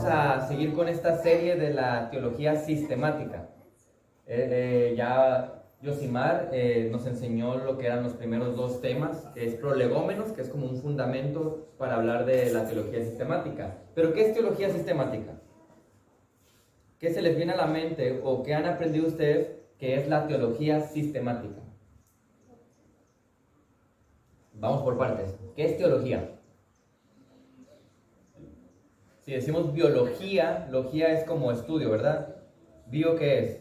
vamos a seguir con esta serie de la teología sistemática. Ya Yosimar nos enseñó lo que eran los primeros dos temas, que es prolegómenos, que es como un fundamento para hablar de la teología sistemática. Pero ¿qué es teología sistemática? ¿Qué se les viene a la mente o qué han aprendido ustedes que es la teología sistemática? Vamos por partes. ¿Qué es teología? Si decimos biología, logía es como estudio, ¿verdad? ¿Bio qué es?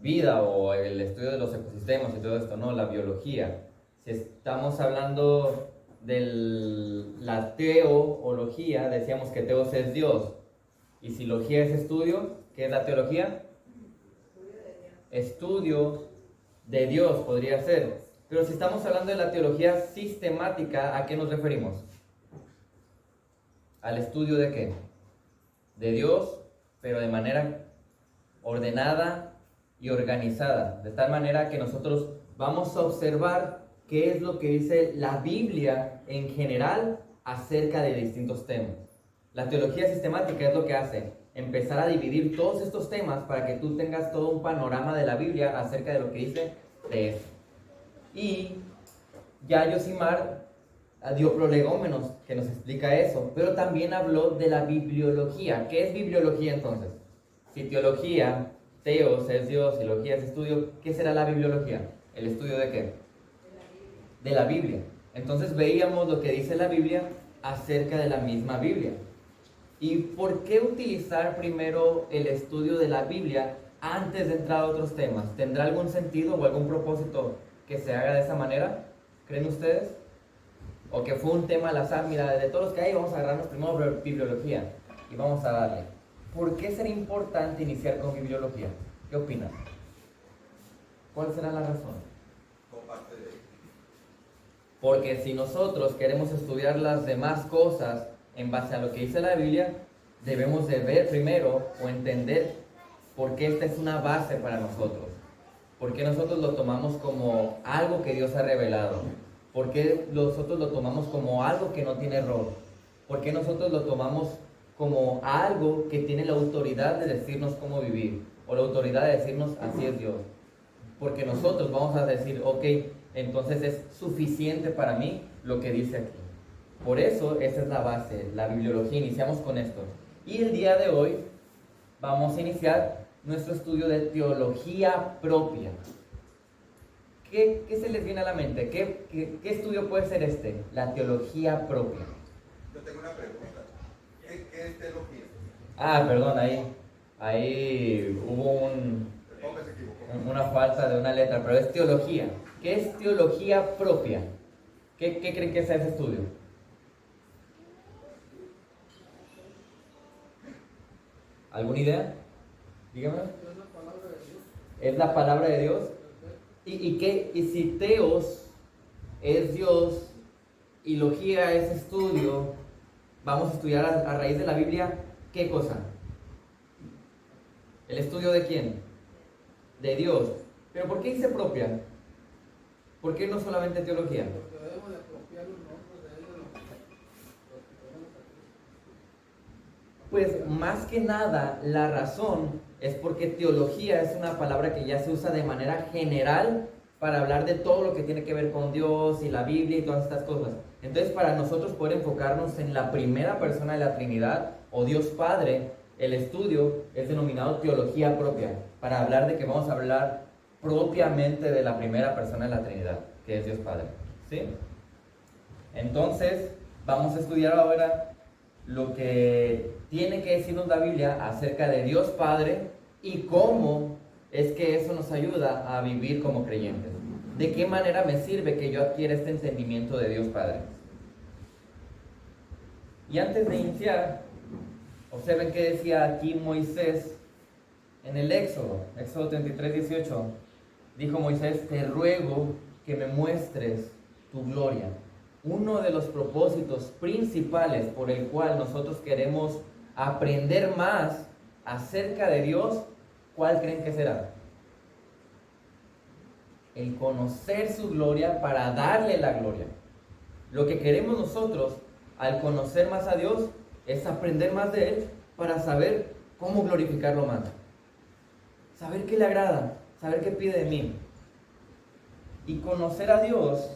Vida o el estudio de los ecosistemas y todo esto, no, la biología. Si estamos hablando de la teología, decíamos que teos es Dios. Y si logía es estudio, ¿qué es la teología? Estudio de Dios podría ser. Pero si estamos hablando de la teología sistemática, ¿a qué nos referimos? ¿Al estudio de qué? De Dios, pero de manera ordenada y organizada, de tal manera que nosotros vamos a observar qué es lo que dice la Biblia en general acerca de distintos temas. La teología sistemática es lo que hace, empezar a dividir todos estos temas para que tú tengas todo un panorama de la Biblia acerca de lo que dice de eso. Y ya Yosimar dio prolegómenos que nos explica eso, pero también habló de la bibliología. ¿Qué es bibliología entonces? Si teología, teos es Dios y logía es estudio, ¿qué será la bibliología? ¿El estudio de qué? De la Biblia. Entonces veíamos lo que dice la Biblia acerca de la misma Biblia. ¿Y por qué utilizar primero el estudio de la Biblia antes de entrar a otros temas? ¿Tendrá algún sentido o algún propósito que se haga de esa manera? ¿Creen ustedes? ¿O que fue un tema al azar? Mira, de todos los que hay, vamos a agarrarnos primero bibliología y vamos a darle. ¿Por qué será importante iniciar con bibliología? ¿Qué opinan? ¿Cuál será la razón? Porque si nosotros queremos estudiar las demás cosas en base a lo que dice la Biblia, debemos de ver primero o entender por qué esta es una base para nosotros. ¿Por qué nosotros lo tomamos como algo que Dios ha revelado? ¿Por qué nosotros lo tomamos como algo que no tiene error? ¿Por qué nosotros lo tomamos como algo que tiene la autoridad de decirnos cómo vivir? O la autoridad de decirnos así es Dios. Porque nosotros vamos a decir, ok, entonces es suficiente para mí lo que dice aquí. Por eso esa es la base, la bibliología. Iniciamos con esto. Y el día de hoy vamos a iniciar nuestro estudio de teología propia. ¿Qué se les viene a la mente? ¿Qué estudio puede ser este? La teología propia. Yo tengo una pregunta. ¿Qué es teología? Perdón, ahí hubo una falta de una letra, pero es teología. ¿Qué es teología propia? ¿Qué creen que sea ese estudio? ¿Alguna idea? Dígame. ¿Es la palabra de Dios? ¿Y si teos es Dios y logía es estudio, vamos a estudiar a raíz de la Biblia, ¿qué cosa? ¿El estudio de quién? De Dios. ¿Pero por qué dice propia? ¿Por qué no solamente teología? Porque debemos de apropiar los nombres de ellos. Pues más que nada la razón es porque teología es una palabra que ya se usa de manera general para hablar de todo lo que tiene que ver con Dios y la Biblia y todas estas cosas. Entonces, para nosotros poder enfocarnos en la primera persona de la Trinidad o Dios Padre, el estudio es denominado teología propia, para hablar de que vamos a hablar propiamente de la primera persona de la Trinidad, que es Dios Padre. ¿Sí? Entonces, vamos a estudiar ahora lo que tiene que decirnos la Biblia acerca de Dios Padre y cómo es que eso nos ayuda a vivir como creyentes. ¿De qué manera me sirve que yo adquiera este entendimiento de Dios Padre? Y antes de iniciar, observen qué decía aquí Moisés en el Éxodo 33, 18. Dijo Moisés, te ruego que me muestres tu gloria. Uno de los propósitos principales por el cual nosotros queremos aprender más acerca de Dios, ¿cuál creen que será? El conocer su gloria para darle la gloria. Lo que queremos nosotros al conocer más a Dios es aprender más de Él para saber cómo glorificarlo más. Saber qué le agrada, saber qué pide de mí. Y conocer a Dios,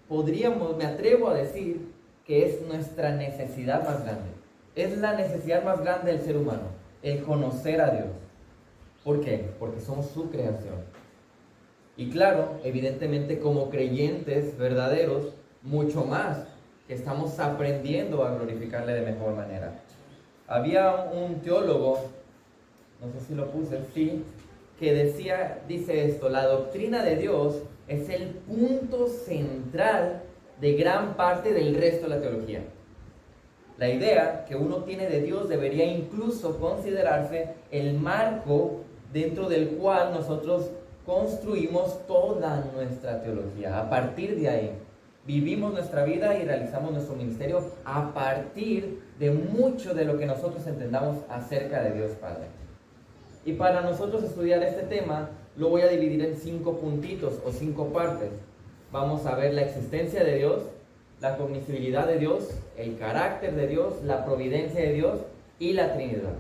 me atrevo a decir que es nuestra necesidad más grande. Es la necesidad más grande del ser humano, el conocer a Dios. ¿Por qué? Porque somos su creación. Y claro, evidentemente como creyentes verdaderos, mucho más, que estamos aprendiendo a glorificarle de mejor manera. Había un teólogo, no sé si lo puse, sí, que dice esto: la doctrina de Dios es el punto central de gran parte del resto de la teología. La idea que uno tiene de Dios debería incluso considerarse el marco dentro del cual nosotros construimos toda nuestra teología. A partir de ahí, vivimos nuestra vida y realizamos nuestro ministerio a partir de mucho de lo que nosotros entendamos acerca de Dios Padre. Y para nosotros estudiar este tema, lo voy a dividir en 5 puntitos o 5 partes. Vamos a ver la existencia de Dios, la cognoscibilidad de Dios, el carácter de Dios, la providencia de Dios y la Trinidad.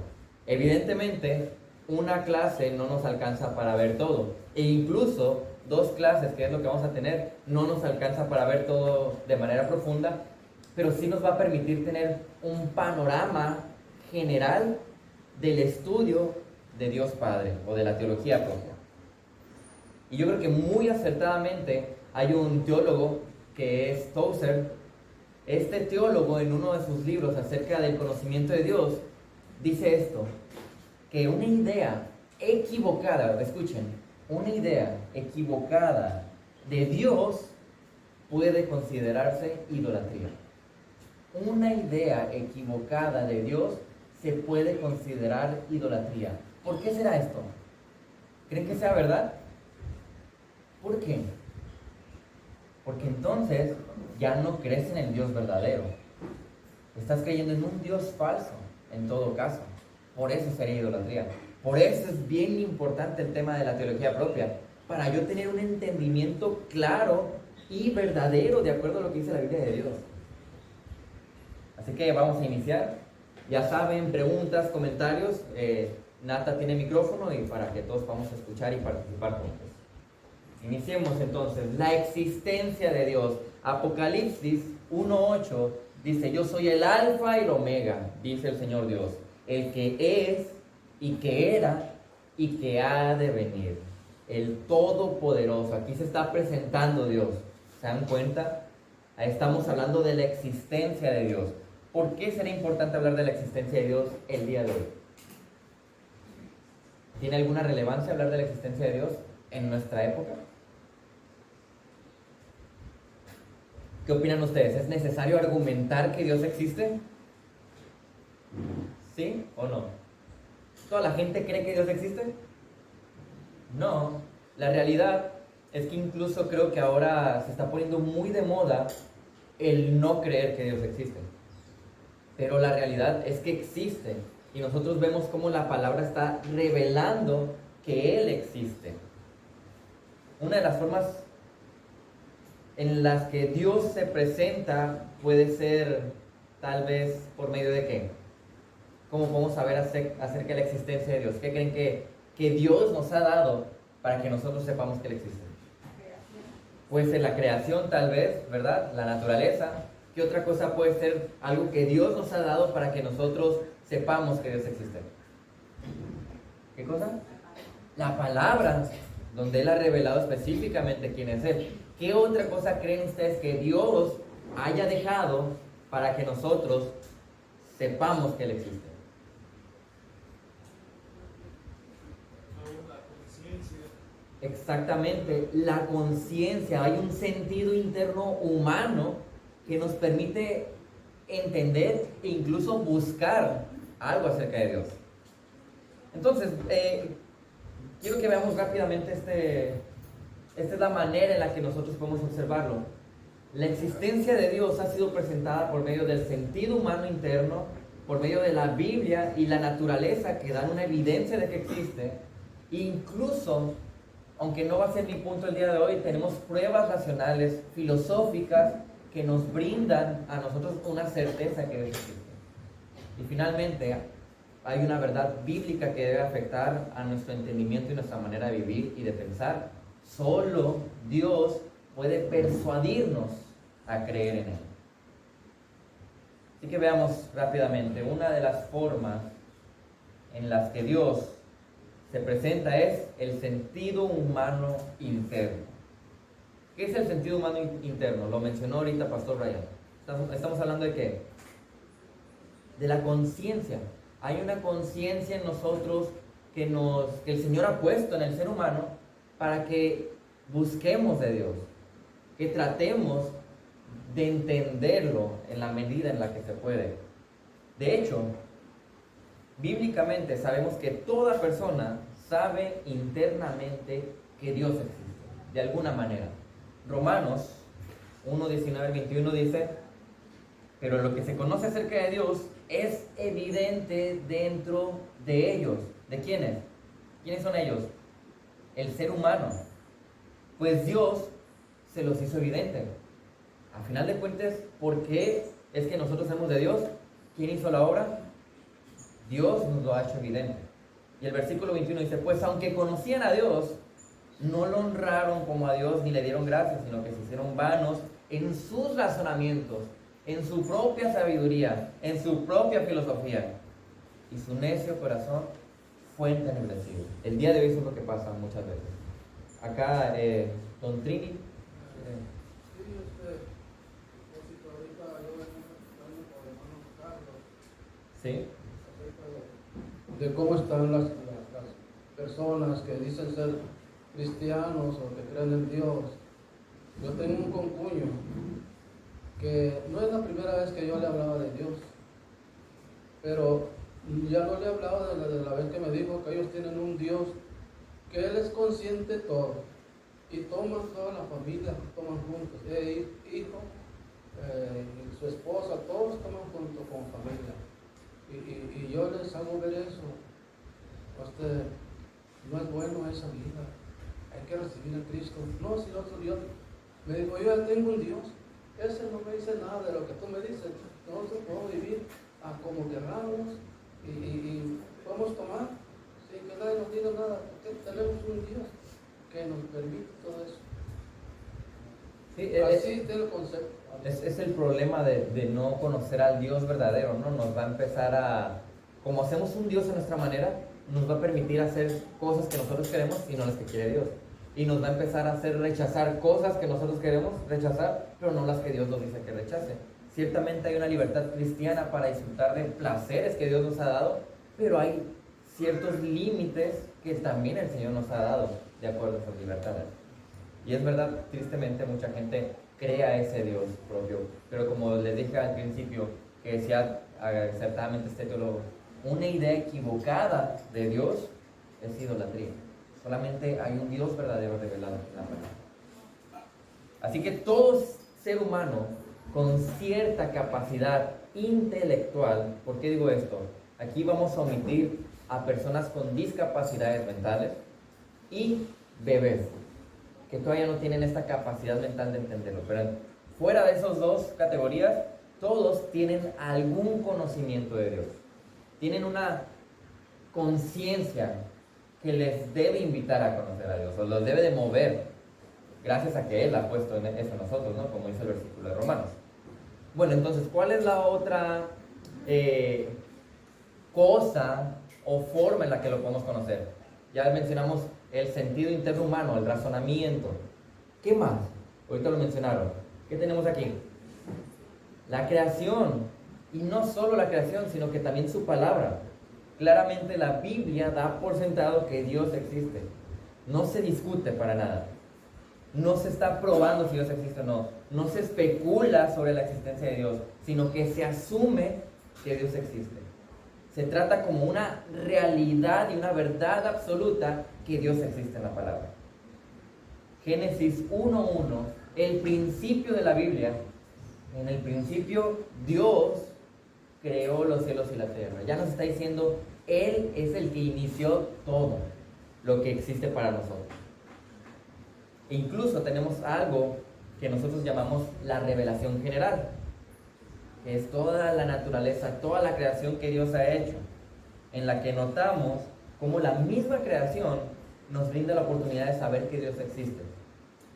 Evidentemente, una clase no nos alcanza para ver todo. E incluso 2 clases, que es lo que vamos a tener, no nos alcanza para ver todo de manera profunda, pero sí nos va a permitir tener un panorama general del estudio de Dios Padre o de la teología propia. Y yo creo que muy acertadamente hay un teólogo que es Tozer. Este teólogo, en uno de sus libros acerca del conocimiento de Dios, dice esto: que una idea equivocada, escuchen, una idea equivocada de Dios puede considerarse idolatría. Una idea equivocada de Dios se puede considerar idolatría. ¿Por qué será esto? ¿Creen que sea verdad? ¿Por qué? Porque entonces ya no crees en el Dios verdadero. Estás creyendo en un Dios falso, en todo caso. Por eso sería idolatría. Por eso es bien importante el tema de la teología propia. Para yo tener un entendimiento claro y verdadero de acuerdo a lo que dice la Biblia de Dios. Así que vamos a iniciar. Ya saben, preguntas, comentarios. Nata tiene micrófono y para que todos podamos escuchar y participar juntos. Iniciemos entonces. La existencia de Dios. Apocalipsis 1:8 dice: yo soy el alfa y el omega, dice el Señor Dios, el que es y que era y que ha de venir, el Todopoderoso. Aquí se está presentando Dios. ¿Se dan cuenta? Ahí estamos hablando de la existencia de Dios. ¿Por qué será importante hablar de la existencia de Dios el día de hoy? ¿Tiene alguna relevancia hablar de la existencia de Dios en nuestra época? ¿Qué opinan ustedes? ¿Es necesario argumentar que Dios existe? ¿Sí o no? ¿Toda la gente cree que Dios existe? No. La realidad es que incluso creo que ahora se está poniendo muy de moda el no creer que Dios existe. Pero la realidad es que existe. Y nosotros vemos cómo la palabra está revelando que Él existe. Una de las formas en las que Dios se presenta puede ser tal vez por medio de ¿qué? ¿Cómo podemos saber acerca de la existencia de Dios? ¿Qué creen que Dios nos ha dado para que nosotros sepamos que Él existe? Puede ser la creación tal vez, ¿verdad? La naturaleza. ¿Qué otra cosa puede ser algo que Dios nos ha dado para que nosotros sepamos que Dios existe? ¿Qué cosa? La palabra, donde Él ha revelado específicamente quién es Él. ¿Qué otra cosa creen ustedes que Dios haya dejado para que nosotros sepamos que Él existe? Exactamente, la conciencia. Hay un sentido interno humano que nos permite entender e incluso buscar algo acerca de Dios. Entonces, quiero que veamos rápidamente esta es la manera en la que nosotros podemos observarlo. La existencia de Dios ha sido presentada por medio del sentido humano interno, por medio de la Biblia y la naturaleza, que dan una evidencia de que existe. Incluso, aunque no va a ser mi punto el día de hoy, tenemos pruebas racionales, filosóficas, que nos brindan a nosotros una certeza que Dios existe. Y finalmente, hay una verdad bíblica que debe afectar a nuestro entendimiento y nuestra manera de vivir y de pensar. Solo Dios puede persuadirnos a creer en Él. Así que veamos rápidamente, una de las formas en las que Dios se presenta es el sentido humano interno. ¿Qué es el sentido humano interno? Lo mencionó ahorita Pastor Ryan. Estamos hablando de ¿qué? De la conciencia. Hay una conciencia en nosotros que el Señor ha puesto en el ser humano para que busquemos de Dios, que tratemos de entenderlo en la medida en la que se puede. De hecho, bíblicamente sabemos que toda persona sabe internamente que Dios existe, de alguna manera. Romanos 1, 19 al 21 dice: pero lo que se conoce acerca de Dios es evidente dentro de ellos. ¿De quiénes? ¿Quiénes son ellos? El ser humano. Pues Dios se los hizo evidente. A final de cuentas, ¿por qué es que nosotros somos de Dios? ¿Quién hizo la obra? Dios nos lo ha hecho evidente. Y el versículo 21 dice: pues aunque conocían a Dios, no lo honraron como a Dios ni le dieron gracias, sino que se hicieron vanos en sus razonamientos, en su propia sabiduría, en su propia filosofía. Y su necio corazón fue entenebrecido. El día de hoy eso es lo que pasa muchas veces. Acá, Don Trini. Sí, ahorita yo vengo platicando con el hermano Carlos Sí. acerca de cómo están las personas que dicen ser cristianos o que creen en Dios. Yo tengo un concuño que no es la primera vez que yo le hablaba de Dios, pero ya no le he hablado desde la vez que me dijo que ellos tienen un Dios, que Él es consciente de todo, y toman toda la familia, toman juntos, hijo, y su esposa, todos toman junto con familia, y yo les hago ver eso. No es bueno esa vida, hay que recibir a Cristo. No, si no soy Dios, me dijo, yo ya tengo un Dios, ese no me dice nada de lo que tú me dices, nosotros podemos vivir a como queramos y podemos tomar sin que nadie nos diga nada, porque tenemos un Dios que nos permite todo eso. Sí, así es el concepto. Es el problema de no conocer al Dios verdadero, ¿no? Nos va a empezar a, como hacemos un Dios a nuestra manera, nos va a permitir hacer cosas que nosotros queremos y no las que quiere Dios. Y nos va a empezar a hacer rechazar cosas que nosotros queremos rechazar, pero no las que Dios nos dice que rechace. Ciertamente hay una libertad cristiana para disfrutar de placeres que Dios nos ha dado, pero hay ciertos límites que también el Señor nos ha dado de acuerdo a esas libertades. Y es verdad, tristemente mucha gente crea ese Dios propio, pero como les dije al principio, que decía acertadamente este teólogo, una idea equivocada de Dios es idolatría. Solamente hay un Dios verdadero revelado en la palabra. Así que todo ser humano con cierta capacidad intelectual, ¿por qué digo esto? Aquí vamos a omitir a personas con discapacidades mentales y bebés, que todavía no tienen esta capacidad mental de entenderlo. Pero fuera de esas dos categorías, todos tienen algún conocimiento de Dios. Tienen una conciencia que les debe invitar a conocer a Dios, o los debe de mover, gracias a que Él ha puesto eso en nosotros, ¿no? Como dice el versículo de Romanos. Bueno, entonces, ¿cuál es la otra cosa o forma en la que lo podemos conocer? Ya mencionamos el sentido interno humano, el razonamiento. ¿Qué más? Ahorita lo mencionaron. ¿Qué tenemos aquí? La creación. Y no solo la creación, sino que también su palabra. Claramente la Biblia da por sentado que Dios existe. No se discute para nada. No se está probando si Dios existe o no. No se especula sobre la existencia de Dios, sino que se asume que Dios existe. Se trata como una realidad y una verdad absoluta que Dios existe en la palabra. Génesis 1:1, el principio de la Biblia. En el principio Dios creó los cielos y la tierra. Ya nos está diciendo, Él es el que inició todo lo que existe para nosotros. E incluso tenemos algo que nosotros llamamos la revelación general, que es toda la naturaleza, toda la creación que Dios ha hecho, en la que notamos cómo la misma creación nos brinda la oportunidad de saber que Dios existe.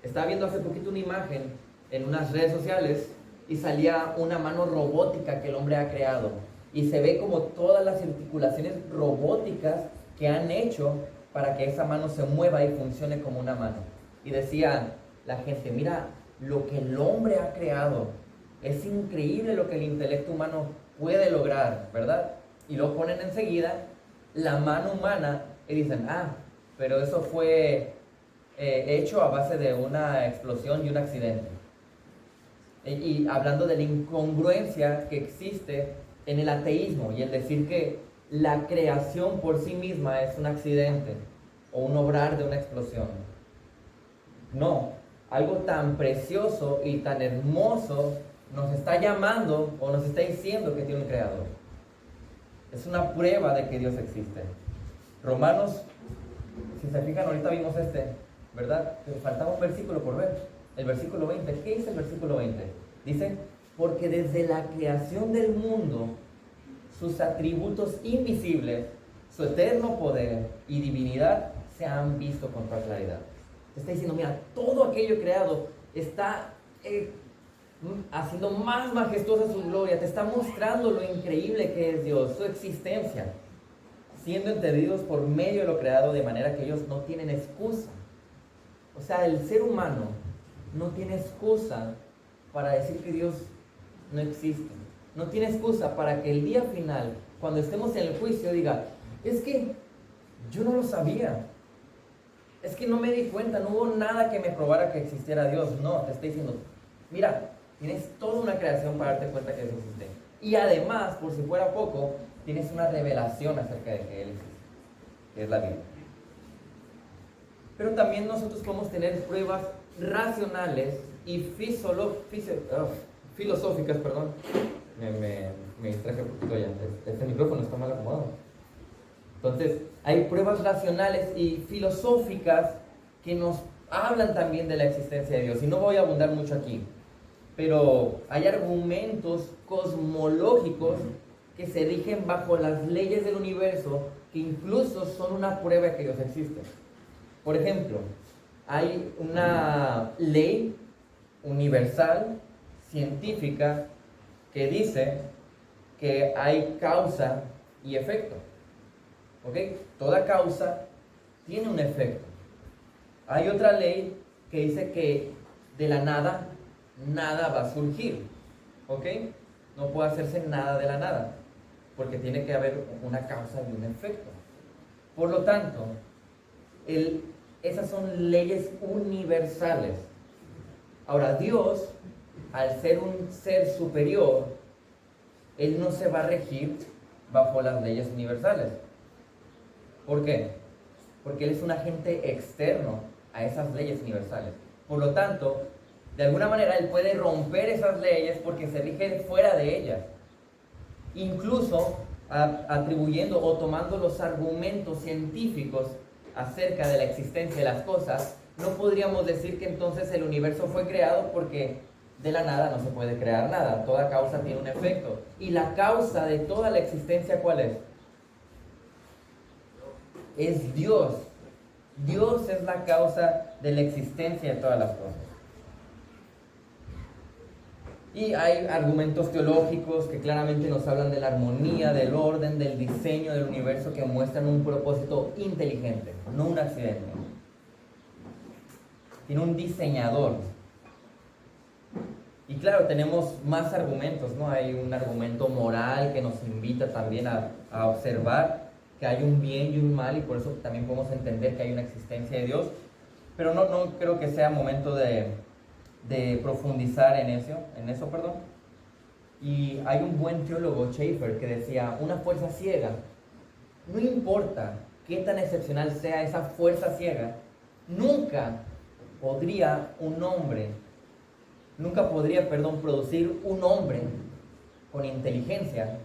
Estaba viendo hace poquito una imagen en unas redes sociales y salía una mano robótica que el hombre ha creado. Y se ve como todas las articulaciones robóticas que han hecho para que esa mano se mueva y funcione como una mano. Y decía la gente, mira, lo que el hombre ha creado, es increíble lo que el intelecto humano puede lograr, ¿verdad? Y lo ponen enseguida la mano humana y dicen, pero eso fue hecho a base de una explosión y un accidente. Y hablando de la incongruencia que existe en el ateísmo y el decir que la creación por sí misma es un accidente o un obrar de una explosión. No, algo tan precioso y tan hermoso nos está llamando o nos está diciendo que tiene un creador. Es una prueba de que Dios existe. Romanos, si se fijan, ahorita vimos ¿verdad? Pero faltaba un versículo por ver. El versículo 20. ¿Qué dice el versículo 20? Dice, porque desde la creación del mundo, sus atributos invisibles, su eterno poder y divinidad se han visto con toda claridad. Está diciendo, mira, todo aquello creado está haciendo más majestuosa su gloria, te está mostrando lo increíble que es Dios, su existencia, siendo entendidos por medio de lo creado, de manera que ellos no tienen excusa. O sea, el ser humano no tiene excusa para decir que Dios no existe. No tiene excusa para que el día final, cuando estemos en el juicio, diga, es que yo no lo sabía. Es que no me di cuenta, no hubo nada que me probara que existiera Dios. No, te estoy diciendo, mira, tienes toda una creación para darte cuenta que Dios existe. Y además, por si fuera poco, tienes una revelación acerca de que Él existe, que es la Biblia. Pero también nosotros podemos tener pruebas racionales y filosóficas, perdón. Me distraje un poquito ya. Este micrófono está mal acomodado. Entonces, hay pruebas racionales y filosóficas que nos hablan también de la existencia de Dios. Y no voy a abundar mucho aquí, pero hay argumentos cosmológicos que se rigen bajo las leyes del universo, que incluso son una prueba de que Dios existe. Por ejemplo, hay una ley universal, científica, que dice que hay causa y efecto. ¿Ok? Toda causa tiene un efecto. Hay otra ley que dice que de la nada, nada va a surgir. ¿Ok? No puede hacerse nada de la nada, porque tiene que haber una causa y un efecto. Por lo tanto, esas son leyes universales. Ahora, Dios, al ser un ser superior, Él no se va a regir bajo las leyes universales. ¿Por qué? Porque Él es un agente externo a esas leyes universales. Por lo tanto, de alguna manera Él puede romper esas leyes porque se rige fuera de ellas. Incluso atribuyendo o tomando los argumentos científicos acerca de la existencia de las cosas, no podríamos decir que entonces el universo fue creado, porque de la nada no se puede crear nada. Toda causa tiene un efecto. ¿Y la causa de toda la existencia cuál es? Es Dios. Dios es la causa de la existencia de todas las cosas. Y hay argumentos teológicos que claramente nos hablan de la armonía, del orden, del diseño del universo, que muestran un propósito inteligente, no un accidente. Tiene un diseñador. Y claro, tenemos más argumentos, ¿no? Hay un argumento moral que nos invita también a observar que hay un bien y un mal, y por eso también podemos entender que hay una existencia de Dios. Pero no creo que sea momento de profundizar en eso. Y hay un buen teólogo, Schaeffer, que decía, una fuerza ciega, no importa qué tan excepcional sea esa fuerza ciega, nunca podría producir un hombre con inteligencia,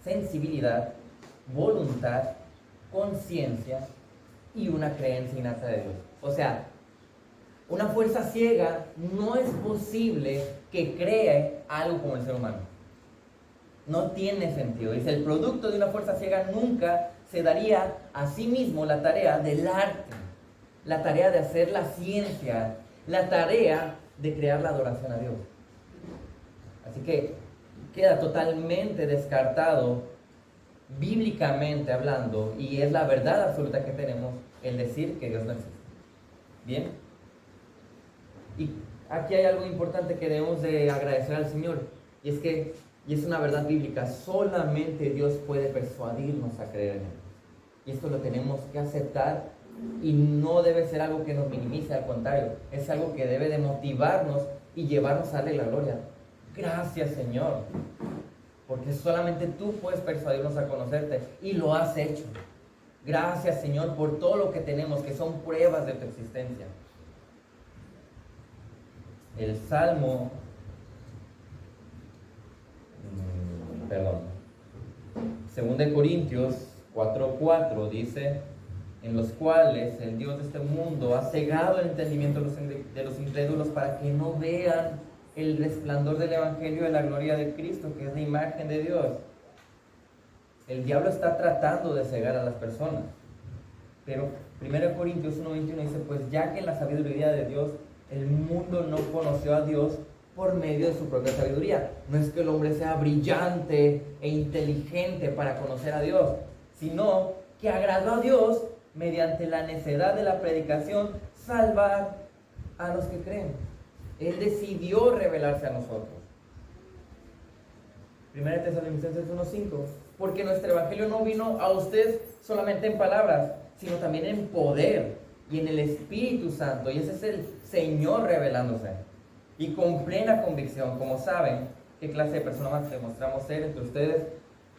sensibilidad, voluntad, conciencia y una creencia innata de Dios. O sea, Una fuerza ciega no es posible que cree algo como el ser humano. No tiene sentido. Dice, el producto de una fuerza ciega nunca se daría a sí mismo la tarea del arte, la tarea de hacer la ciencia, la tarea de crear la adoración a Dios. Así que queda totalmente descartado, bíblicamente hablando, y es la verdad absoluta que tenemos, el decir que Dios no existe. ¿Bien? Y aquí hay algo importante que debemos de agradecer al Señor, y es una verdad bíblica, solamente Dios puede persuadirnos a creer en Él. Y esto lo tenemos que aceptar, y no debe ser algo que nos minimice, al contrario, es algo que debe de motivarnos y llevarnos a darle la gloria. Gracias, Señor, porque solamente tú puedes persuadirnos a conocerte, y lo has hecho. Gracias, Señor, por todo lo que tenemos, que son pruebas de tu existencia. El Salmo, 2 Corintios 4:4 dice, en los cuales el Dios de este mundo ha cegado el entendimiento de los incrédulos para que no vean el resplandor del Evangelio de la gloria de Cristo, que es la imagen de Dios. El diablo está tratando de cegar a las personas. Pero 1 Corintios 1:21 dice, pues ya que en la sabiduría de Dios el mundo no conoció a Dios por medio de su propia sabiduría. No es que el hombre sea brillante e inteligente para conocer a Dios, sino que agradó a Dios mediante la necedad de la predicación salvar a los que creen. Él decidió revelarse a nosotros. 1 Tesalonicenses 1:5, porque nuestro evangelio no vino a ustedes solamente en palabras, sino también en poder y en el Espíritu Santo, y ese es el Señor revelándose, y con plena convicción, como saben qué clase de persona más demostramos ser entre ustedes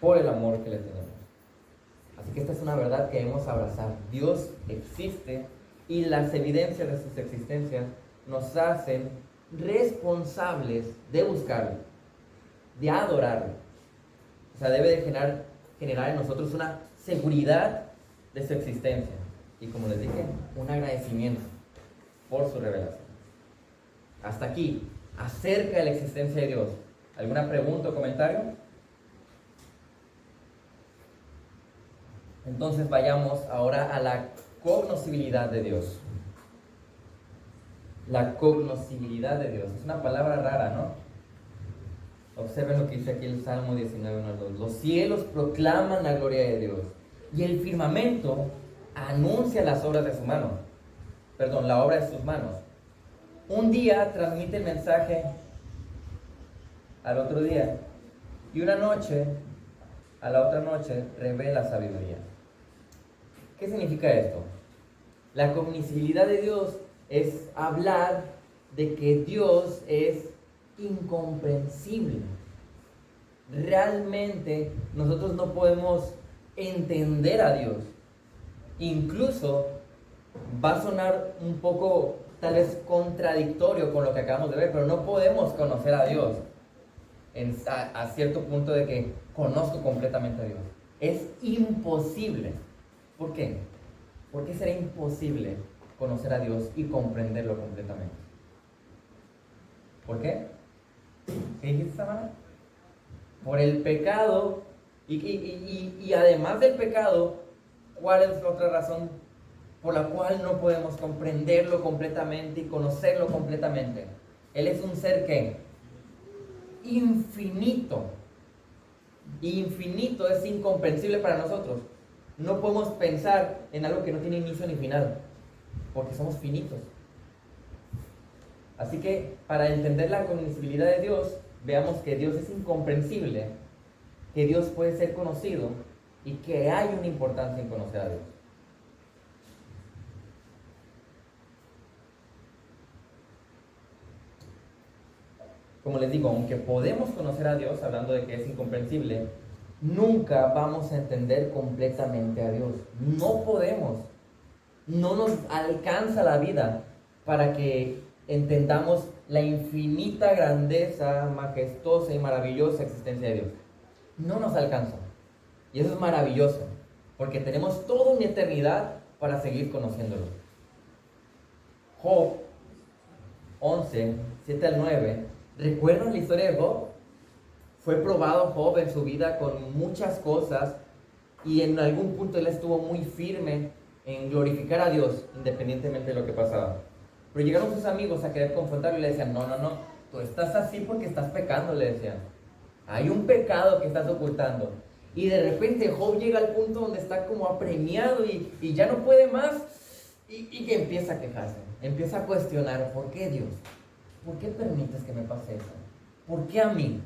por el amor que le tenemos. Así que esta es una verdad que debemos abrazar. Dios existe, y las evidencias de sus existencias nos hacen responsables de buscarlo, de adorarlo. O sea, debe de generar en nosotros una seguridad de su existencia, y como les dije, un agradecimiento por su revelación. Hasta aquí, acerca de la existencia de Dios. ¿Alguna pregunta o comentario? Entonces vayamos ahora a la cognoscibilidad de Dios. La cognoscibilidad de Dios. Es una palabra rara, ¿no? Observen lo que dice aquí el Salmo 19:1-2. Los cielos proclaman la gloria de Dios, y el firmamento anuncia las obras de su mano. La obra de sus manos. Un día transmite el mensaje al otro día, y una noche a la otra noche revela sabiduría. ¿Qué significa esto? La cognoscibilidad de Dios es hablar de que Dios es incomprensible. Realmente nosotros no podemos entender a Dios. Incluso va a sonar un poco tal vez contradictorio con lo que acabamos de ver, pero no podemos conocer a Dios a cierto punto de que conozco completamente a Dios. Es imposible. ¿Por qué? ¿Por qué será imposible conocer a Dios y comprenderlo completamente? ¿Por qué? ¿Qué dijiste, Samara? Por el pecado, y además del pecado, ¿cuál es la otra razón por la cual no podemos comprenderlo completamente y conocerlo completamente? Él es un ser que infinito. Y infinito es incomprensible para nosotros. No podemos pensar en algo que no tiene inicio ni final, porque somos finitos. Así que para entender la cognoscibilidad de Dios, veamos que Dios es incomprensible, que Dios puede ser conocido, y que hay una importancia en conocer a Dios. Como les digo, aunque podemos conocer a Dios, hablando de que es incomprensible, nunca vamos a entender completamente a Dios. No podemos. No nos alcanza la vida para que entendamos la infinita grandeza, majestuosa y maravillosa existencia de Dios. No nos alcanza. Y eso es maravilloso, porque tenemos toda una eternidad para seguir conociéndolo. Job 11, 7 al 9, ¿recuerdan la historia de Job? Fue probado Job en su vida con muchas cosas y en algún punto él estuvo muy firme en glorificar a Dios independientemente de lo que pasaba. Pero llegaron sus amigos a querer confrontarlo y le decían, no, tú estás así porque estás pecando, le decían. Hay un pecado que estás ocultando. Y de repente Job llega al punto donde está como apremiado y ya no puede más y que empieza a quejarse, empieza a cuestionar, ¿por qué Dios? ¿Por qué permites que me pase eso? ¿Por qué a mí?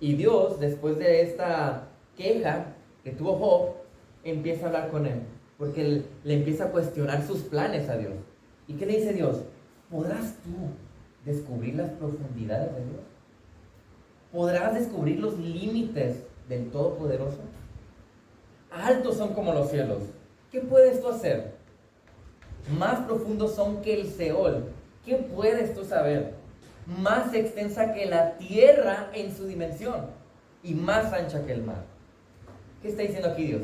Y Dios, después de esta queja que tuvo Job, empieza a hablar con él, porque él le empieza a cuestionar sus planes a Dios. ¿Y qué le dice Dios? ¿Podrás tú descubrir las profundidades de Dios? ¿Podrás descubrir los límites del Todopoderoso? Altos son como los cielos. ¿Qué puedes tú hacer? Más profundos son que el Seol. ¿Qué puedes tú saber? Más extensa que la tierra en su dimensión y más ancha que el mar. ¿Qué está diciendo aquí Dios?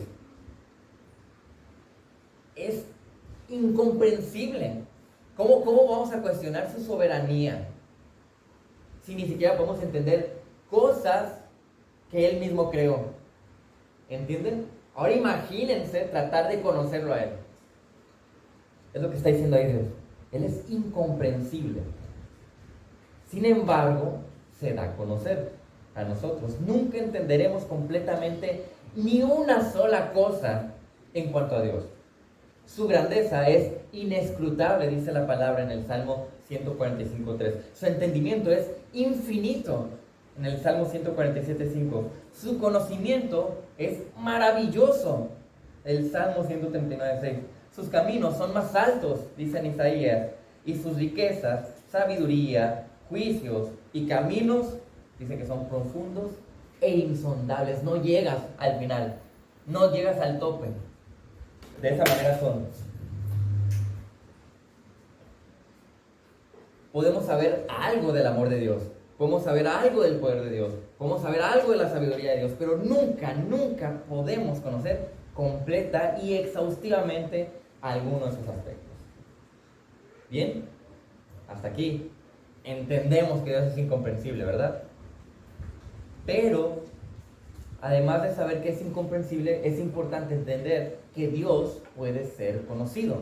Es incomprensible. ¿Cómo vamos a cuestionar su soberanía si ni siquiera podemos entender cosas que Él mismo creó? ¿Entienden? Ahora imagínense tratar de conocerlo a Él. Es lo que está diciendo ahí Dios. Él es incomprensible. Sin embargo, se da a conocer a nosotros. Nunca entenderemos completamente ni una sola cosa en cuanto a Dios. Su grandeza es inescrutable, dice la palabra en el Salmo 145:3. Su entendimiento es infinito, en el Salmo 147:5. Su conocimiento es maravilloso, el Salmo 139:6. Sus caminos son más altos, dice en Isaías, y sus riquezas, sabiduría, juicios y caminos, dice que son profundos e insondables. No llegas al final, no llegas al tope. De esa manera son. Podemos saber algo del amor de Dios, podemos saber algo del poder de Dios, podemos saber algo de la sabiduría de Dios, pero nunca podemos conocer completa y exhaustivamente alguno de sus aspectos. Bien, hasta aquí entendemos que Dios es incomprensible, ¿verdad? Pero además de saber que es incomprensible, es importante entender que Dios puede ser conocido.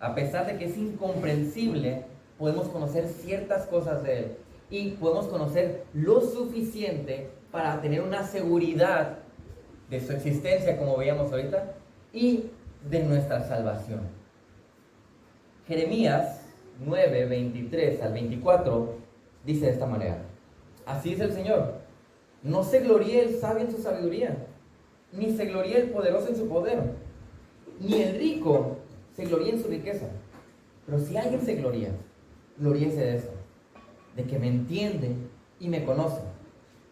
A pesar de que es incomprensible, podemos conocer ciertas cosas de Él y podemos conocer lo suficiente para tener una seguridad de su existencia, como veíamos ahorita, y de nuestra salvación. Jeremías 9, 23 al 24 dice de esta manera: así dice el Señor, no se gloríe el sabio en su sabiduría, ni se gloríe el poderoso en su poder, ni el rico se gloríe en su riqueza. Pero si alguien se gloría, gloríese de esto, de que me entiende y me conoce,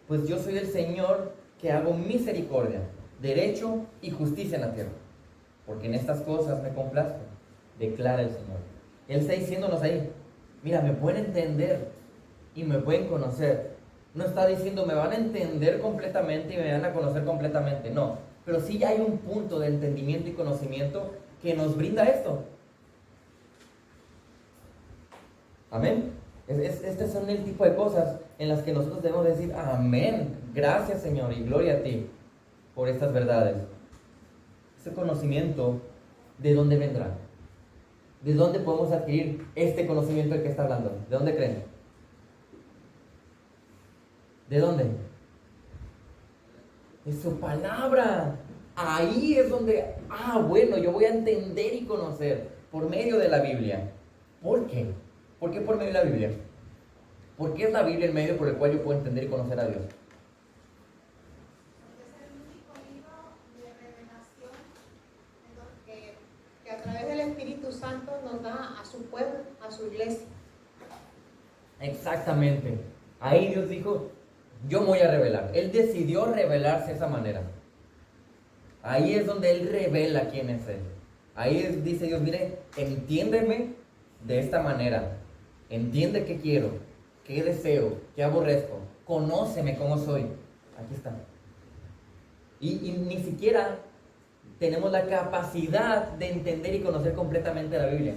pues yo soy el Señor que hago misericordia, derecho y justicia en la tierra, porque en estas cosas me complazco, declara el Señor. Él está diciéndonos ahí, mira, me pueden entender y me pueden conocer. No está diciendo me van a entender completamente y me van a conocer completamente, no, pero sí hay un punto de entendimiento y conocimiento que nos brinda esto. Amén. Estas son el tipo de cosas en las que nosotros debemos decir amén, gracias Señor y gloria a ti por estas verdades. Este conocimiento, ¿de dónde vendrá? ¿De dónde podemos adquirir este conocimiento del que está hablando? ¿De dónde creen? ¿De dónde? De su palabra. Ahí es donde, bueno, yo voy a entender y conocer por medio de la Biblia. ¿Por qué? ¿Por qué por medio de la Biblia? ¿Por qué es la Biblia el medio por el cual yo puedo entender y conocer a Dios? Porque es el único libro de revelación que a través del Espíritu Santo nos da a su pueblo, a su iglesia. Exactamente. Ahí Dios dijo, yo me voy a revelar. Él decidió revelarse de esa manera. Ahí es donde Él revela quién es Él. Dice Dios, mire, entiéndeme de esta manera. Entiende qué quiero, qué deseo, qué aborrezco. Conóceme cómo soy. Aquí está. Y ni siquiera tenemos la capacidad de entender y conocer completamente la Biblia.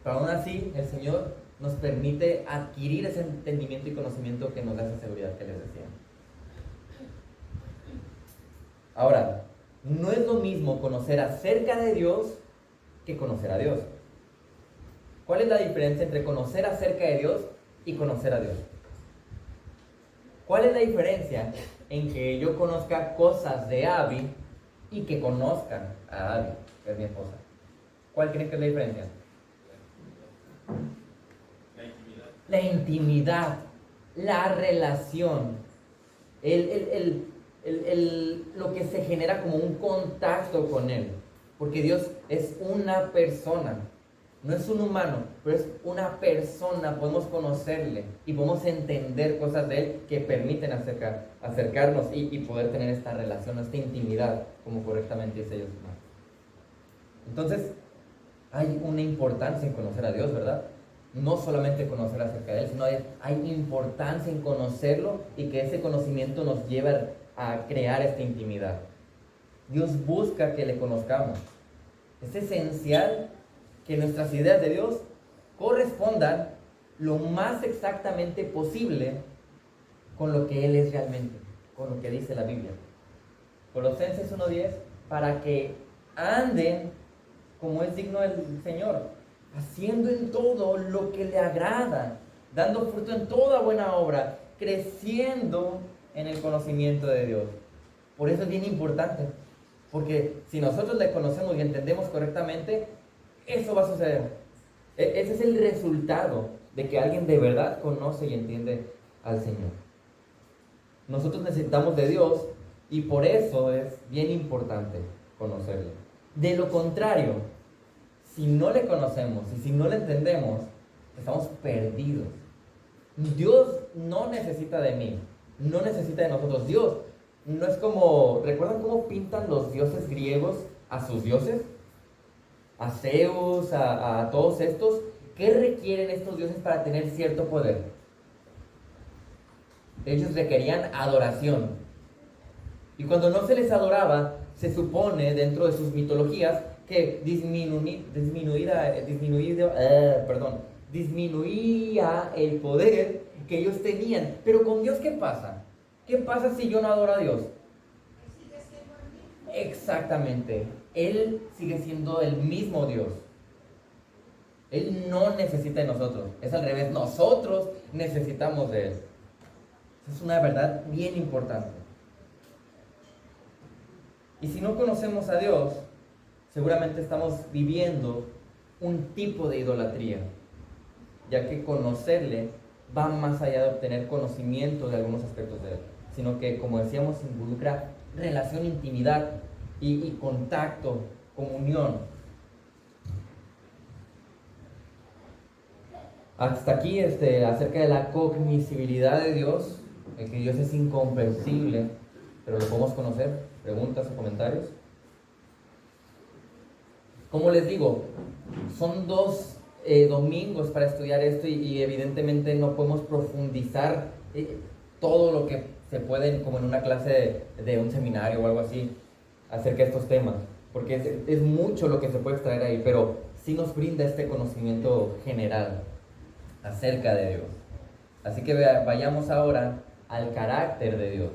Pero aún así, el Señor nos permite adquirir ese entendimiento y conocimiento que nos da esa seguridad que les decía. Ahora, no es lo mismo conocer acerca de Dios que conocer a Dios. ¿Cuál es la diferencia entre conocer acerca de Dios y conocer a Dios? ¿Cuál es la diferencia en que yo conozca cosas de Abby y que conozcan a Abby, que es mi esposa? ¿Cuál creen que es la diferencia? La intimidad, la relación, lo que se genera como un contacto con Él. Porque Dios es una persona, no es un humano, pero es una persona. Podemos conocerle y podemos entender cosas de Él que permiten acercarnos y poder tener esta relación, esta intimidad, como correctamente dice Dios. Entonces, hay una importancia en conocer a Dios, ¿verdad? No solamente conocer acerca de Él, sino hay importancia en conocerlo y que ese conocimiento nos lleve a crear esta intimidad. Dios busca que le conozcamos. Es esencial que nuestras ideas de Dios correspondan lo más exactamente posible con lo que Él es realmente, con lo que dice la Biblia. Colosenses 1:10, para que anden como es digno del Señor, haciendo en todo lo que le agrada, dando fruto en toda buena obra, creciendo en el conocimiento de Dios. Por eso es bien importante, porque si nosotros le conocemos y entendemos correctamente, eso va a suceder. Ese es el resultado de que alguien de verdad conoce y entiende al Señor. Nosotros necesitamos de Dios y por eso es bien importante conocerle. De lo contrario, si no le conocemos y si no le entendemos, estamos perdidos. Dios no necesita de mí, no necesita de nosotros. Dios no es como, ¿recuerdan cómo pintan los dioses griegos a sus dioses? A Zeus, a todos estos. ¿Qué requieren estos dioses para tener cierto poder? Ellos requerían adoración. Y cuando no se les adoraba, se supone dentro de sus mitologías que disminuía el poder que ellos tenían. Pero con Dios, ¿qué pasa? ¿Qué pasa si yo no adoro a Dios? Exactamente. Él sigue siendo el mismo Dios. Él no necesita de nosotros. Es al revés. Nosotros necesitamos de Él. Es una verdad bien importante. Y si no conocemos a Dios, seguramente estamos viviendo un tipo de idolatría, ya que conocerle va más allá de obtener conocimiento de algunos aspectos de Él, sino que, como decíamos, involucra relación, intimidad y contacto, comunión. Hasta aquí acerca de la cognoscibilidad de Dios, el que Dios es incomprensible, pero lo podemos conocer. ¿Preguntas o comentarios? Como les digo, son 2 domingos para estudiar esto y evidentemente no podemos profundizar todo lo que se puede como en una clase de un seminario o algo así acerca de estos temas, porque es mucho lo que se puede extraer ahí, pero sí nos brinda este conocimiento general acerca de Dios. Así que vayamos ahora al carácter de Dios.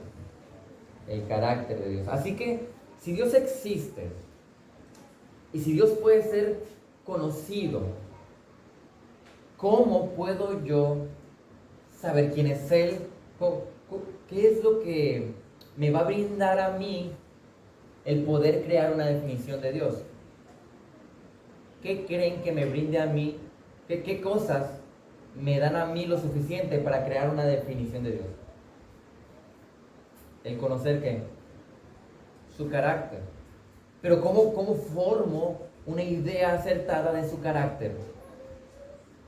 El carácter de Dios. Así que, si Dios existe y si Dios puede ser conocido, ¿cómo puedo yo saber quién es Él? ¿Qué es lo que me va a brindar a mí el poder crear una definición de Dios? ¿Qué creen que me brinde a mí? ¿Qué cosas me dan a mí lo suficiente para crear una definición de Dios? El conocer ¿qué? Su carácter. Pero ¿cómo formo una idea acertada de su carácter?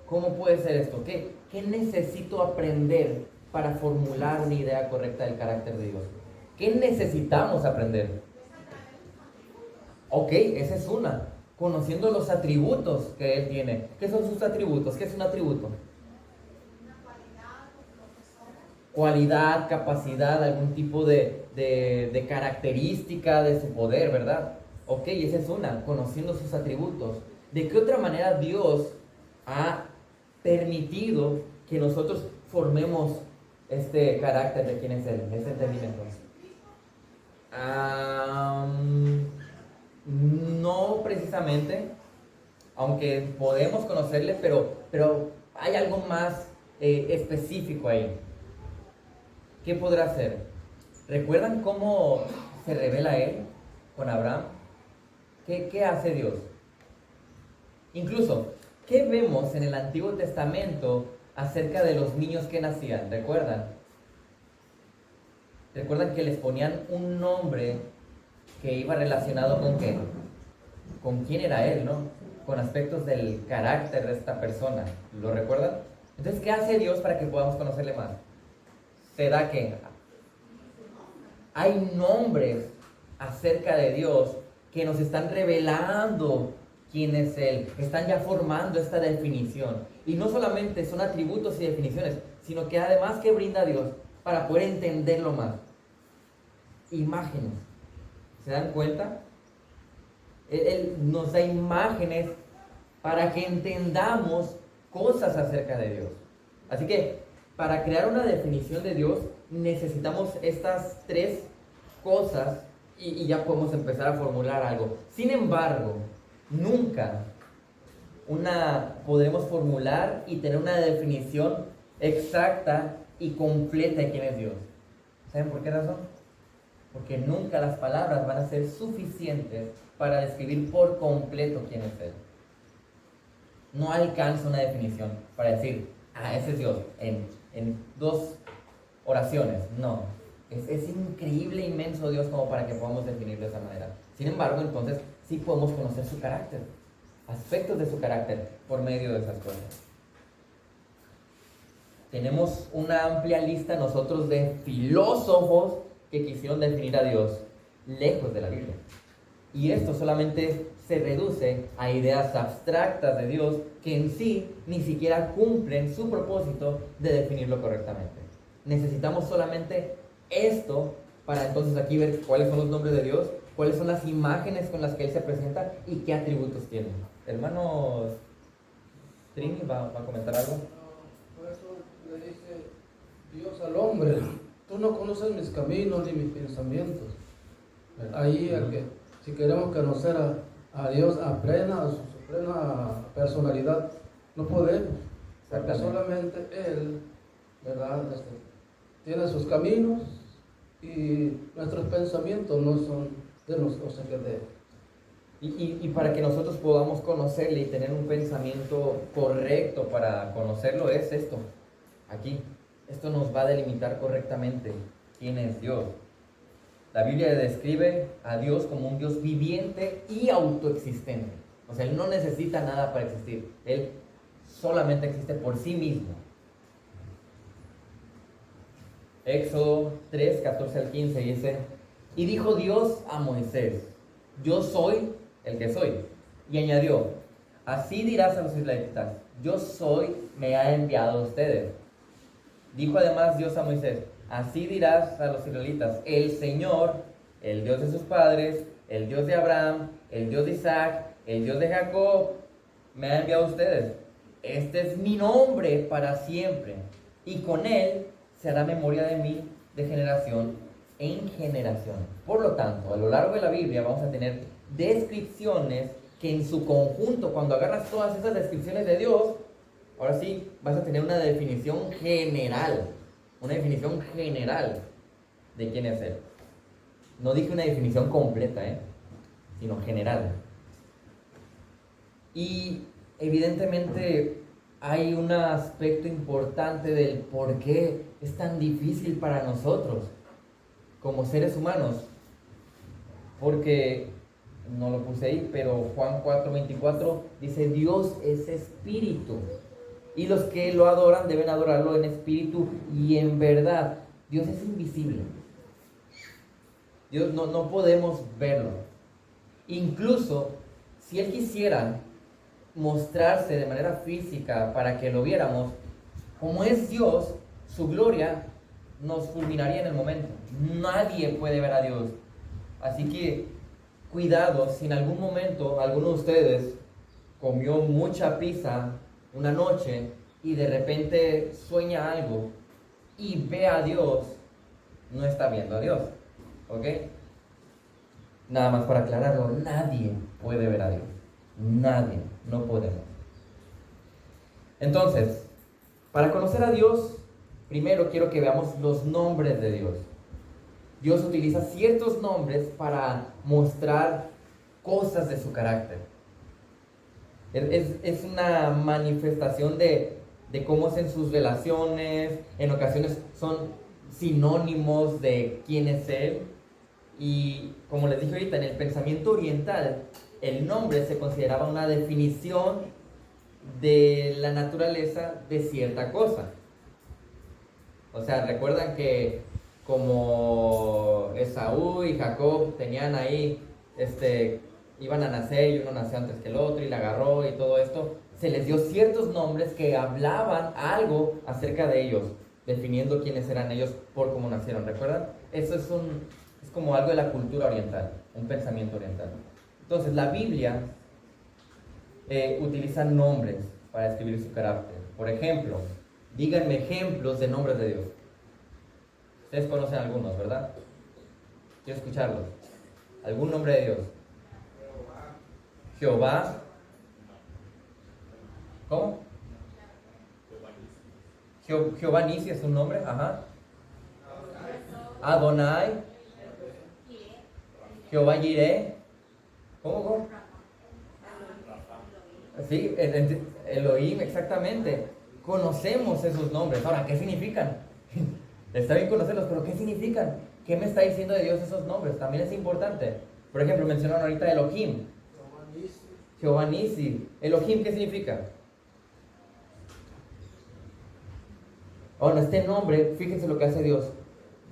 ¿Cómo puede ser esto? ¿Qué necesito aprender para formular una idea correcta del carácter de Dios? ¿Qué necesitamos aprender? Ok, esa es una. Conociendo los atributos que Él tiene. ¿Qué son sus atributos? ¿Qué es un atributo? Cualidad, capacidad, algún tipo de característica de su poder, ¿verdad? Ok, esa es una, conociendo sus atributos. ¿De qué otra manera Dios ha permitido que nosotros formemos este carácter de quién es Él, este entendimiento? No precisamente, aunque podemos conocerle, pero hay algo más específico ahí. ¿Qué podrá ser? ¿Recuerdan cómo se revela Él con Abraham? ¿Qué hace Dios? Incluso, ¿qué vemos en el Antiguo Testamento acerca de los niños que nacían? ¿Recuerdan? ¿Recuerdan que les ponían un nombre que iba relacionado con qué? Con quién era Él, ¿no? Con aspectos del carácter de esta persona. ¿Lo recuerdan? Entonces, ¿qué hace Dios para que podamos conocerle más? Se da que hay nombres acerca de Dios que nos están revelando quién es Él, que están ya formando esta definición. Y no solamente son atributos y definiciones, sino que además que brinda Dios para poder entenderlo más. Imágenes. ¿Se dan cuenta? Él nos da imágenes para que entendamos cosas acerca de Dios. Así que para crear una definición de Dios necesitamos estas tres cosas y ya podemos empezar a formular algo. Sin embargo, nunca podremos formular y tener una definición exacta y completa de quién es Dios. ¿Saben por qué razón? Porque nunca las palabras van a ser suficientes para describir por completo quién es Él. No alcanza una definición para decir, ese es Dios, en 2 oraciones. No, es increíble, inmenso Dios como para que podamos definirlo de esa manera. Sin embargo, entonces, sí podemos conocer su carácter, aspectos de su carácter por medio de esas cosas. Tenemos una amplia lista nosotros de filósofos que quisieron definir a Dios lejos de la Biblia. Y esto solamente se reduce a ideas abstractas de Dios que en sí ni siquiera cumplen su propósito de definirlo correctamente. Necesitamos solamente esto para entonces aquí ver cuáles son los nombres de Dios, cuáles son las imágenes con las que Él se presenta y qué atributos tiene. Hermano Trini, ¿va a comentar algo? Por eso le dice Dios al hombre, tú no conoces mis caminos ni mis pensamientos. Ahí si queremos conocer a Dios a su plena personalidad, no podemos, porque solamente Él, ¿verdad? Tiene sus caminos y nuestros pensamientos no son de nosotros, de Él. Y para que nosotros podamos conocerle y tener un pensamiento correcto para conocerlo es esto, aquí. Esto nos va a delimitar correctamente quién es Dios. La Biblia describe a Dios como un Dios viviente y autoexistente. O sea, Él no necesita nada para existir. Él solamente existe por sí mismo. Éxodo 3, 14 al 15 dice: y dijo Dios a Moisés, yo soy el que soy. Y añadió, así dirás a los israelitas, yo soy, me ha enviado a ustedes. Dijo además Dios a Moisés, así dirás a los israelitas, el Señor, el Dios de sus padres, el Dios de Abraham, el Dios de Isaac, el Dios de Jacob, me ha enviado a ustedes. Este es mi nombre para siempre, y con él se hará memoria de mí de generación en generación. Por lo tanto, a lo largo de la Biblia vamos a tener descripciones que en su conjunto, cuando agarras todas esas descripciones de Dios, ahora sí vas a tener una definición general de quién es Él. No dije una definición completa, sino general. Y evidentemente hay un aspecto importante del por qué es tan difícil para nosotros como seres humanos. Porque, no lo puse ahí, pero Juan 4:24 dice, Dios es espíritu. Y los que lo adoran deben adorarlo en espíritu y en verdad. Dios es invisible. Dios no podemos verlo. Incluso si Él quisiera mostrarse de manera física para que lo viéramos, como es Dios, su gloria nos fulminaría en el momento. Nadie puede ver a Dios. Así que cuidado si en algún momento alguno de ustedes comió mucha pizza una noche y de repente sueña algo y ve a Dios, no está viendo a Dios. ¿Ok? Nada más para aclararlo, nadie puede ver a Dios. Nadie, no podemos. Entonces, para conocer a Dios, primero quiero que veamos los nombres de Dios. Dios utiliza ciertos nombres para mostrar cosas de su carácter. Es una manifestación de cómo es en sus relaciones. En ocasiones son sinónimos de quién es Él. Y como les dije ahorita, en el pensamiento oriental, el nombre se consideraba una definición de la naturaleza de cierta cosa. O sea, recuerdan que como Esaú y Jacob tenían ahí, iban a nacer y uno nació antes que el otro y la agarró y todo esto, se les dio ciertos nombres que hablaban algo acerca de ellos, definiendo quiénes eran ellos por cómo nacieron. ¿Recuerdan? Eso es como algo de la cultura oriental, un pensamiento oriental. Entonces, la Biblia utiliza nombres para describir su carácter. Por ejemplo, díganme ejemplos de nombres de Dios. Ustedes conocen algunos, ¿verdad? Quiero escucharlos. ¿Algún nombre de Dios? Jehová. ¿Cómo? Jehová Nisi es un nombre, ajá. Adonai. Jehová Jireh. ¿Cómo? Sí, Elohim, exactamente. Conocemos esos nombres. Ahora, ¿qué significan? Está bien conocerlos, pero ¿qué significan? ¿Qué me está diciendo de Dios esos nombres? También es importante. Por ejemplo, mencionaron ahorita Elohim. Jehová Nisi. Elohim, ¿qué significa? Ahora, este nombre, fíjense lo que hace Dios.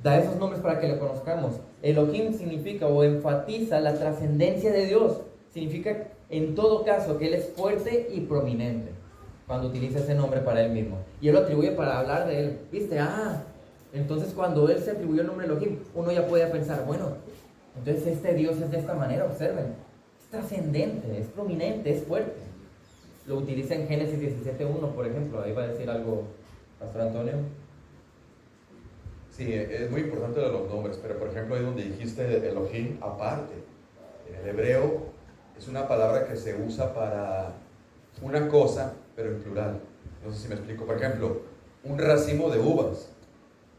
Da esos nombres para que le conozcamos. Elohim significa o enfatiza la trascendencia de Dios. Significa, en todo caso, que Él es fuerte y prominente cuando utiliza ese nombre para Él mismo. Y Él lo atribuye para hablar de Él. ¿Viste? Entonces cuando Él se atribuyó el nombre Elohim, uno ya puede pensar, bueno, entonces este Dios es de esta manera, observen. Es trascendente, es prominente, es fuerte. Lo utiliza en Génesis 17:1, por ejemplo. Ahí va a decir algo, Pastor Antonio. Sí, es muy importante de los nombres, pero por ejemplo ahí donde dijiste Elohim aparte, en el hebreo es una palabra que se usa para una cosa, pero en plural. No sé si me explico. Por ejemplo, un racimo de uvas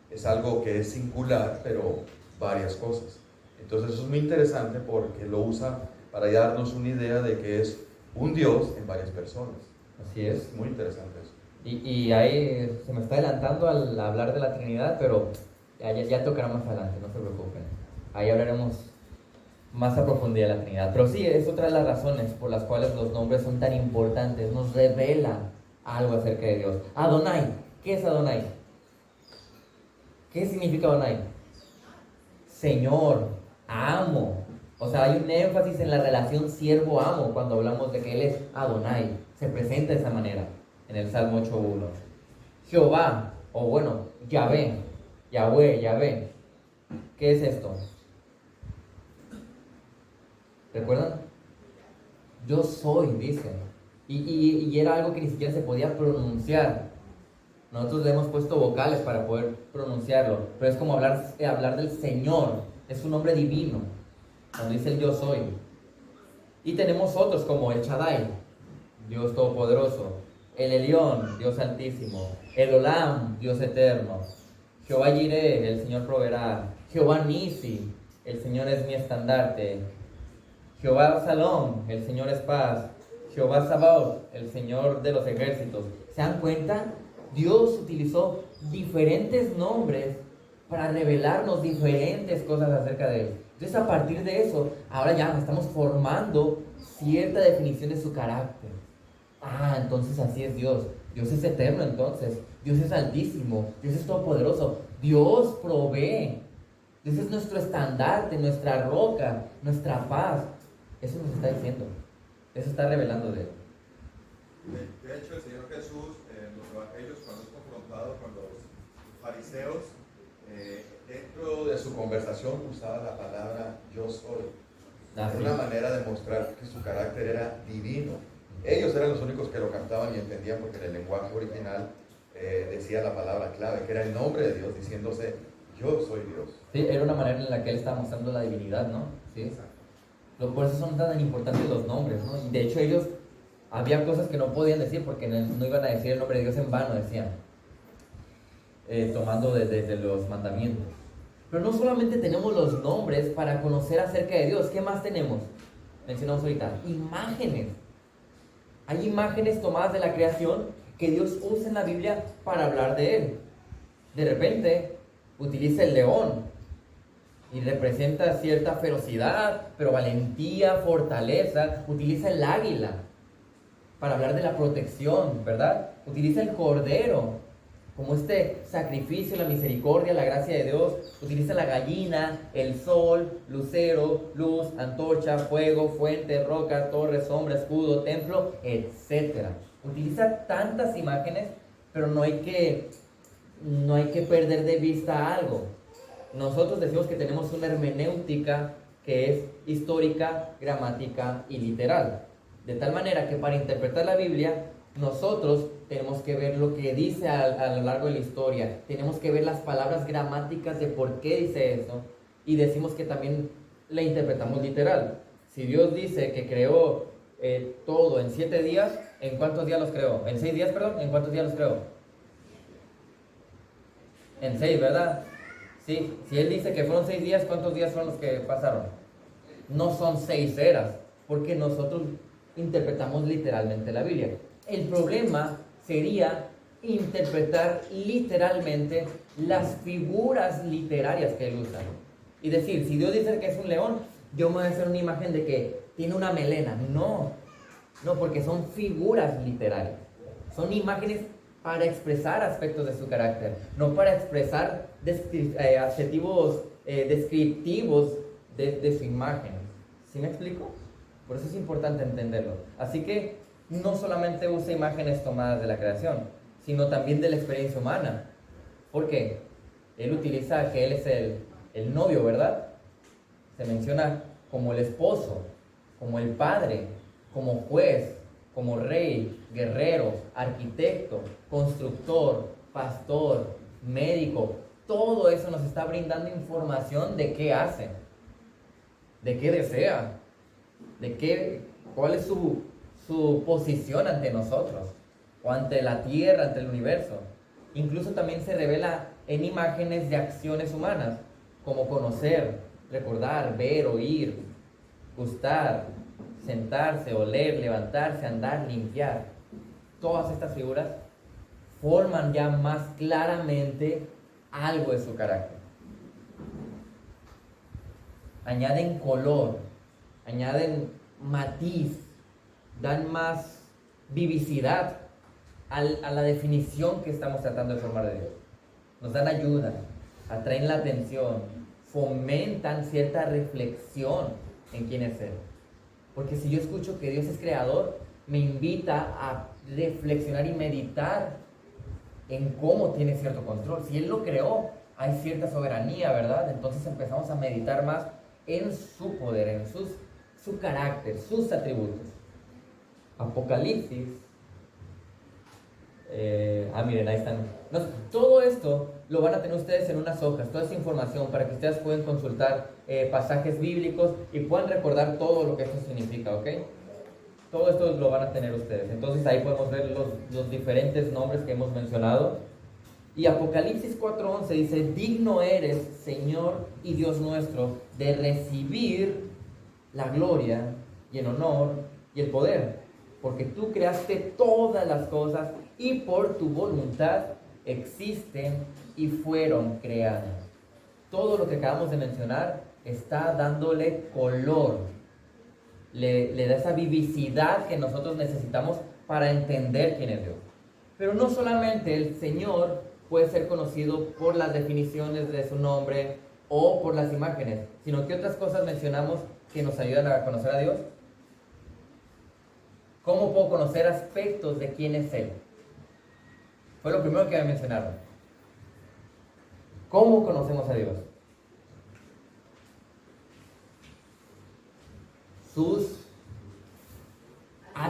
es algo que es singular, pero varias cosas. Entonces eso es muy interesante porque lo usa para darnos una idea de que es un Dios en varias personas. Así es. Es muy interesante eso. Y ahí se me está adelantando al hablar de la Trinidad, pero ya tocará más adelante, no se preocupen. Ahí hablaremos más a profundidad de la Trinidad. Pero sí, es otra de las razones por las cuales los nombres son tan importantes. Nos revela algo acerca de Dios. Adonai. ¿Qué es Adonai? ¿Qué significa Adonai? Señor, amo. O sea, hay un énfasis en la relación siervo-amo cuando hablamos de que Él es Adonai. Se presenta de esa manera en el Salmo 8:1. Jehová, o bueno, Yahvé. Yahvé. ¿Qué es esto? ¿Recuerdan? Yo soy, dicen. Y era algo que ni siquiera se podía pronunciar. Nosotros le hemos puesto vocales para poder pronunciarlo, pero es como hablar del Señor. Es un nombre divino, cuando dice el yo soy. Y tenemos otros como el Shaddai, Dios Todopoderoso, el Elión, Dios Altísimo, el Olam, Dios Eterno, Jehová Jireh, el Señor proveerá, Jehová Nisi, el Señor es mi estandarte, Jehová Salom, el Señor es paz, Jehová Sabaoth, el Señor de los ejércitos. ¿Se dan cuenta? Dios utilizó diferentes nombres para revelarnos diferentes cosas acerca de Él. Entonces, a partir de eso, ahora ya estamos formando cierta definición de su carácter. Entonces así es Dios. Dios es eterno, entonces. Dios es altísimo. Dios es todopoderoso. Dios provee. Dios es nuestro estandarte, nuestra roca, nuestra paz. Eso nos está diciendo. Eso está revelando de Él. De hecho, el Señor Jesús en los evangelios, cuando es confrontado con los fariseos, dentro de su conversación usaba la palabra yo soy. Es una manera de mostrar que su carácter era divino. Ellos eran los únicos que lo cantaban y entendían porque en el lenguaje original decía la palabra clave, que era el nombre de Dios, diciéndose, yo soy Dios. Sí, era una manera en la que él estaba mostrando la divinidad, ¿no? Sí. Por eso son tan importantes los nombres, ¿no? Y de hecho ellos, había cosas que no podían decir porque no iban a decir el nombre de Dios en vano, decían, tomando de los mandamientos. Pero no solamente tenemos los nombres para conocer acerca de Dios, ¿qué más tenemos? Mencionamos ahorita, imágenes. Hay imágenes tomadas de la creación que Dios usa en la Biblia para hablar de Él. De repente, utiliza el león y representa cierta ferocidad, pero valentía, fortaleza. Utiliza el águila para hablar de la protección, ¿verdad? Utiliza el cordero como este sacrificio, la misericordia, la gracia de Dios. Utiliza la gallina, el sol, lucero, luz, antorcha, fuego, fuente, roca, torre, sombra, escudo, templo, etc. Utiliza tantas imágenes, pero no hay que perder de vista algo. Nosotros decimos que tenemos una hermenéutica que es histórica, gramática y literal. De tal manera que para interpretar la Biblia, nosotros tenemos que ver lo que dice a lo largo de la historia. Tenemos que ver las palabras gramáticas de por qué dice eso. Y decimos que también la interpretamos literal. Si Dios dice que creó todo en 7 días, ¿en cuántos días los creó? En 6 días, perdón, ¿en cuántos días los creó? En 6, ¿verdad? Sí, si Él dice que fueron 6 días, ¿cuántos días son los que pasaron? No son 6 eras, porque nosotros interpretamos literalmente la Biblia. El problema sería interpretar literalmente las figuras literarias que Él usa. Y decir, si Dios dice que es un león, yo me voy a hacer una imagen de que tiene una melena. No, porque son figuras literarias. Son imágenes para expresar aspectos de su carácter, no para expresar adjetivos descriptivos de su imagen. ¿Sí me explico? Por eso es importante entenderlo. Así que no solamente usa imágenes tomadas de la creación, sino también de la experiencia humana. ¿Por qué? Él utiliza que Él es el novio, ¿verdad? Se menciona como el esposo, como el padre, como juez, como rey, guerrero, arquitecto, constructor, pastor, médico. Todo eso nos está brindando información de qué hace, de qué desea, cuál es su posición ante nosotros, o ante la tierra, ante el universo. Incluso también se revela en imágenes de acciones humanas, como conocer, recordar, ver, oír, gustar, sentarse, oler, levantarse, andar, limpiar. Todas estas figuras forman ya más claramente algo de su carácter. Añaden color, añaden matiz, dan más vivacidad a la definición que estamos tratando de formar de Dios. Nos dan ayuda, atraen la atención, fomentan cierta reflexión en quién es Él. Porque si yo escucho que Dios es creador, me invita a reflexionar y meditar en cómo tiene cierto control. Si Él lo creó, hay cierta soberanía, ¿verdad? Entonces empezamos a meditar más en su poder, en su carácter, sus atributos. Apocalipsis. Miren, ahí están. No, todo esto lo van a tener ustedes en unas hojas, toda esa información para que ustedes puedan consultar pasajes bíblicos y puedan recordar todo lo que esto significa, ¿ok? Todo esto lo van a tener ustedes. Entonces ahí podemos ver los diferentes nombres que hemos mencionado. Y Apocalipsis 4:11 dice: digno eres, Señor y Dios nuestro, de recibir la gloria y el honor y el poder, porque tú creaste todas las cosas y por tu voluntad existen y fueron creadas. Todo lo que acabamos de mencionar está dándole color, le da esa vivacidad que nosotros necesitamos para entender quién es Dios. Pero no solamente el Señor puede ser conocido por las definiciones de su nombre o por las imágenes, sino que otras cosas mencionamos que nos ayudan a conocer a Dios. ¿Cómo puedo conocer aspectos de quién es Él? Fue lo primero que me mencionaron. ¿Cómo conocemos a Dios? Sus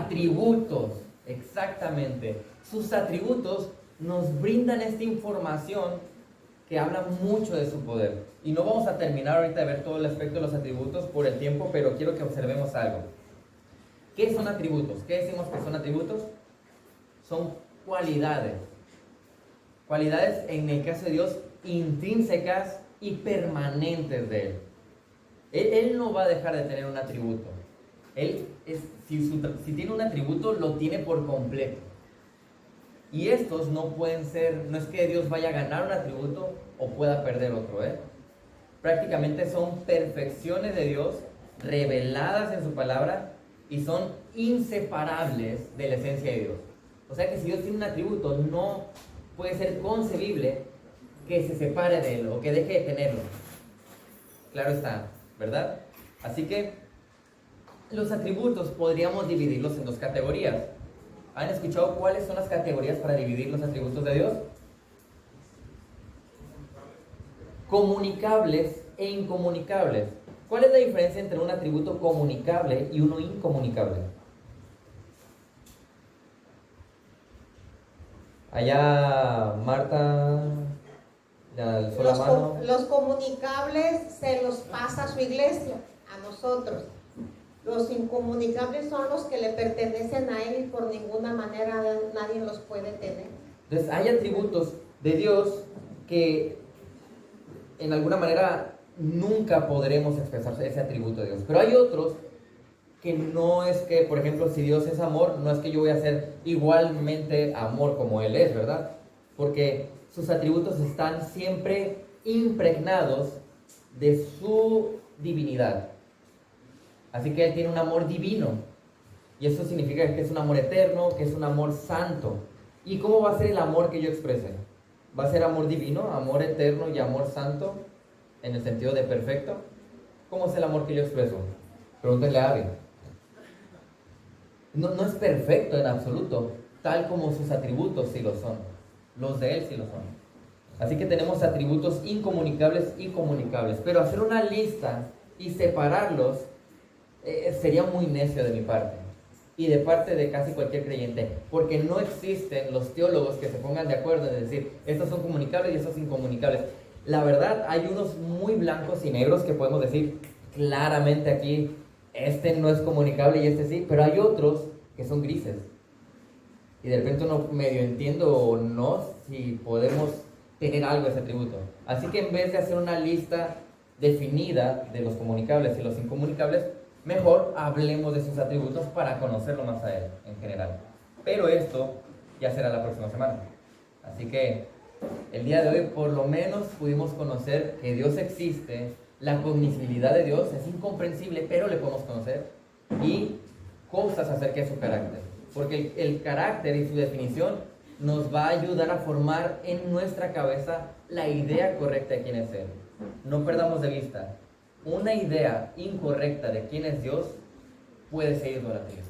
atributos, exactamente. Sus atributos nos brindan esta información que habla mucho de su poder. Y no vamos a terminar ahorita de ver todo el aspecto de los atributos por el tiempo, pero quiero que observemos algo. ¿Qué son atributos? ¿Qué decimos que son atributos? Son cualidades. Cualidades, en el caso de Dios, intrínsecas y permanentes de Él. Él no va a dejar de tener un atributo. Si tiene un atributo, lo tiene por completo. Y estos no pueden ser, no es que Dios vaya a ganar un atributo o pueda perder otro, Prácticamente son perfecciones de Dios reveladas en su palabra y son inseparables de la esencia de Dios. O sea que si Dios tiene un atributo, no puede ser concebible que se separe de él o que deje de tenerlo. Claro está, ¿verdad? Así que los atributos podríamos dividirlos en dos categorías. ¿Han escuchado cuáles son las categorías para dividir los atributos de Dios? Comunicables e incomunicables. ¿Cuál es la diferencia entre un atributo comunicable y uno incomunicable? Allá Marta ya alzó la mano. Los comunicables se los pasa a su iglesia, a nosotros. Los incomunicables son los que le pertenecen a Él y por ninguna manera nadie los puede tener. Entonces hay atributos de Dios que en alguna manera nunca podremos expresar ese atributo de Dios. Pero hay otros que no es que, por ejemplo, si Dios es amor, no es que yo voy a ser igualmente amor como Él es, ¿verdad? Porque sus atributos están siempre impregnados de su divinidad. Así que Él tiene un amor divino. Y eso significa que es un amor eterno, que es un amor santo. ¿Y cómo va a ser el amor que yo exprese? ¿Va a ser amor divino, amor eterno y amor santo? En el sentido de perfecto. ¿Cómo es el amor que yo expreso? Pregúntenle a alguien. No es perfecto en absoluto, tal como sus atributos sí lo son. Los de Él sí lo son. Así que tenemos atributos incomunicables y comunicables. Pero hacer una lista y separarlos sería muy necio de mi parte. Y de parte de casi cualquier creyente. Porque no existen los teólogos que se pongan de acuerdo en decir, estos son comunicables y estos son incomunicables. La verdad, hay unos muy blancos y negros que podemos decir claramente aquí, este no es comunicable y este sí, pero hay otros que son grises. Y de repente uno medio entiendo o no si podemos tener algo de ese atributo. Así que en vez de hacer una lista definida de los comunicables y los incomunicables, mejor hablemos de sus atributos para conocerlo más a Él en general. Pero esto ya será la próxima semana. Así que el día de hoy por lo menos pudimos conocer que Dios existe, la cognibilidad de Dios es incomprensible, pero le podemos conocer, y cosas acerca de su carácter. Porque el carácter y su definición nos va a ayudar a formar en nuestra cabeza la idea correcta de quién es Él. No perdamos de vista, una idea incorrecta de quién es Dios puede ser idolatría,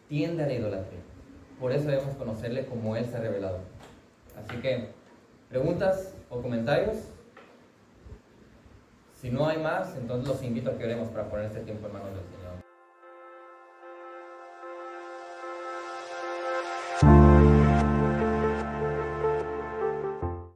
tiende a la idolatría. Por eso debemos conocerle como Él se ha revelado. Así que, ¿preguntas o comentarios? Si no hay más, entonces los invito a que oremos para poner este tiempo en manos del Señor.